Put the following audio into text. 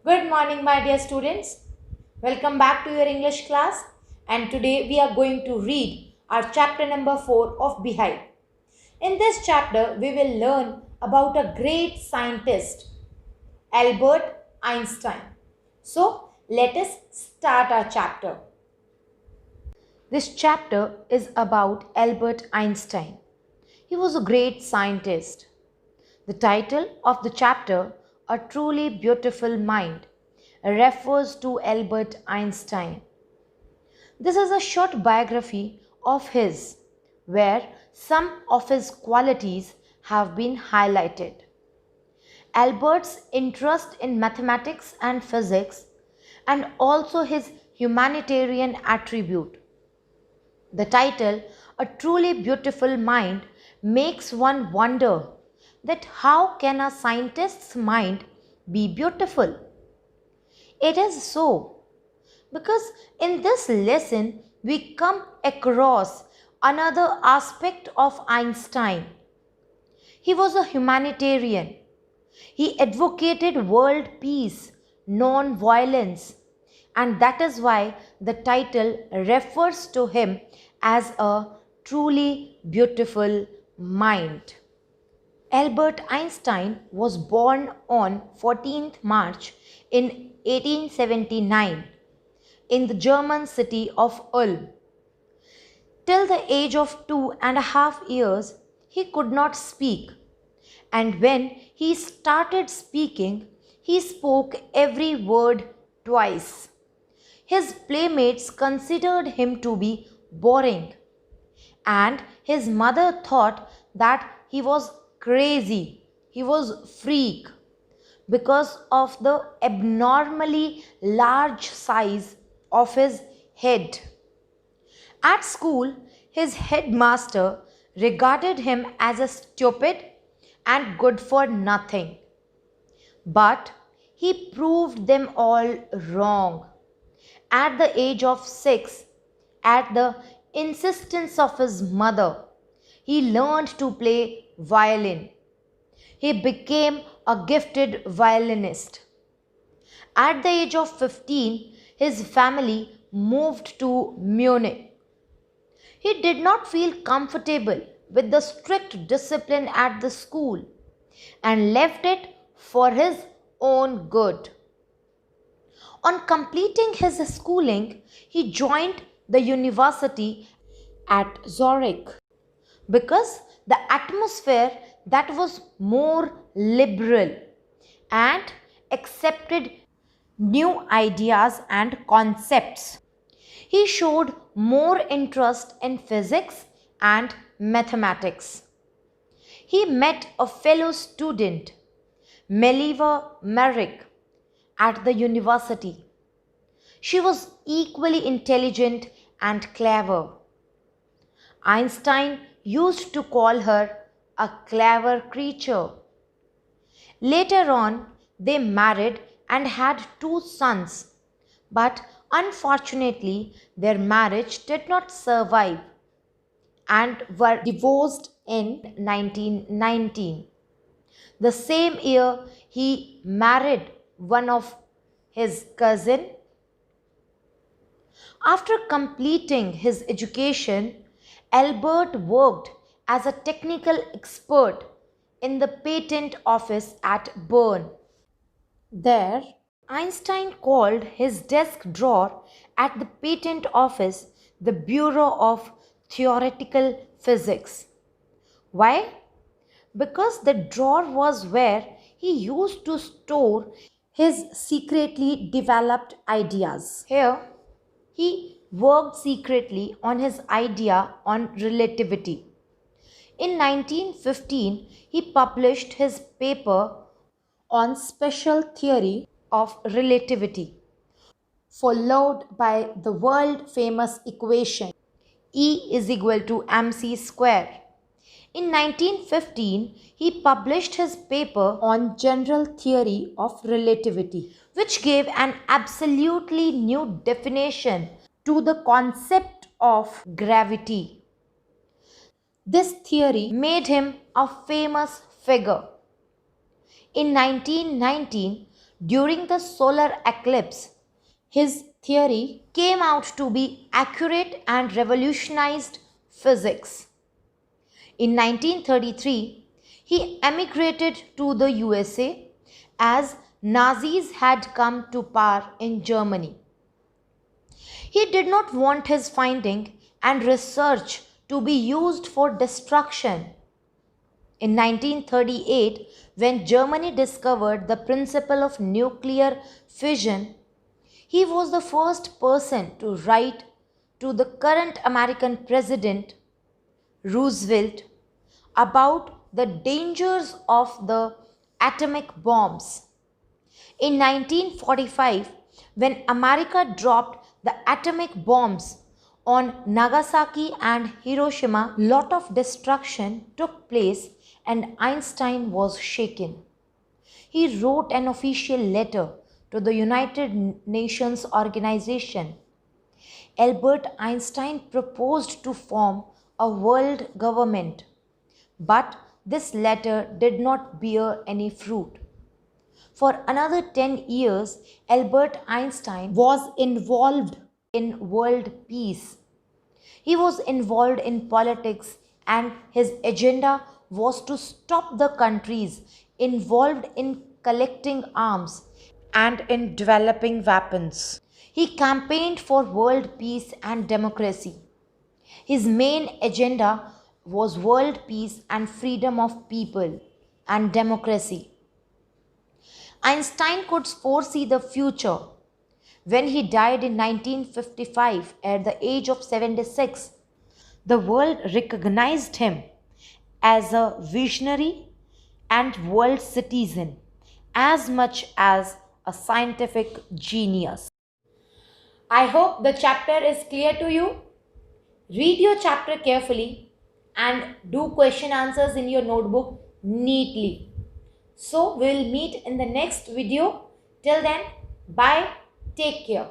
Good morning, my dear students. Welcome back to your English class. And today we are going to read our chapter number 4 of Beehive. In this chapter, we will learn about a great scientist, Albert Einstein. So, let us start our chapter. This chapter is about Albert Einstein. He was a great scientist. The title of the chapter, A Truly Beautiful Mind, refers to Albert Einstein. This is a short biography of his, where some of his qualities have been highlighted. Albert's interest in mathematics and physics, and also his humanitarian attribute. The title, A Truly Beautiful Mind, makes one wonder that how can a scientist's mind be beautiful? It is so, because in this lesson we come across another aspect of Einstein. He was a humanitarian. He advocated world peace, non-violence, and that is why the title refers to him as a truly beautiful mind. Albert Einstein was born on 14th March in 1879 in the German city of Ulm. Till the age of 2.5 years, he could not speak, and when he started speaking, he spoke every word twice. His playmates considered him to be boring, and his mother thought that he was crazy, he was freak, because of the abnormally large size of his head. At school, his headmaster regarded him as a stupid and good for nothing. But he proved them all wrong. At the age of 6, at the insistence of his mother, he learned to play violin. He became a gifted violinist. At the age of 15, his family moved to Munich. He did not feel comfortable with the strict discipline at the school and left it for his own good. On completing his schooling, he joined the university at Zurich because the atmosphere that was more liberal and accepted new ideas and concepts. He showed more interest in physics and mathematics. He met a fellow student, Meliva Merrick, at the university. She was equally intelligent and clever. Einstein used to call her a clever creature. Later on, they married and had 2 sons, but unfortunately, their marriage did not survive and were divorced in 1919. The same year, he married one of his cousin. After completing his education, Albert worked as a technical expert in the patent office at Bern. There, Einstein called his desk drawer at the patent office the Bureau of Theoretical Physics. Why? Because the drawer was where he used to store his secretly developed ideas. Here, he worked secretly on his idea on relativity. In 1915, he published his paper on special theory of relativity, followed by the world famous equation E is equal to mc square. In 1915, he published his paper on general theory of relativity, which gave an absolutely new definition to the concept of gravity. This theory made him a famous figure. In 1919, During the solar eclipse, his theory came out to be accurate and revolutionized physics. In 1933, he emigrated to the USA as Nazis had come to power in Germany. He did not want his finding and research to be used for destruction. In 1938, when Germany discovered the principle of nuclear fission, he was the first person to write to the current American president, Roosevelt, about the dangers of the atomic bombs. In 1945, when America dropped the atomic bombs on Nagasaki and Hiroshima, lot of destruction took place and Einstein was shaken. He wrote an official letter to the United Nations organization. Albert Einstein proposed to form a world government, but this letter did not bear any fruit. For another 10 years, Albert Einstein was involved in world peace. He was involved in politics and his agenda was to stop the countries involved in collecting arms and in developing weapons. He campaigned for world peace and democracy. His main agenda was world peace and freedom of people and democracy. Einstein could foresee the future. When he died in 1955 at the age of 76, the world recognized him as a visionary and world citizen as much as a scientific genius. I hope the chapter is clear to you. Read your chapter carefully and do question answers in your notebook neatly. So, we will meet in the next video. Till then, bye. Take care.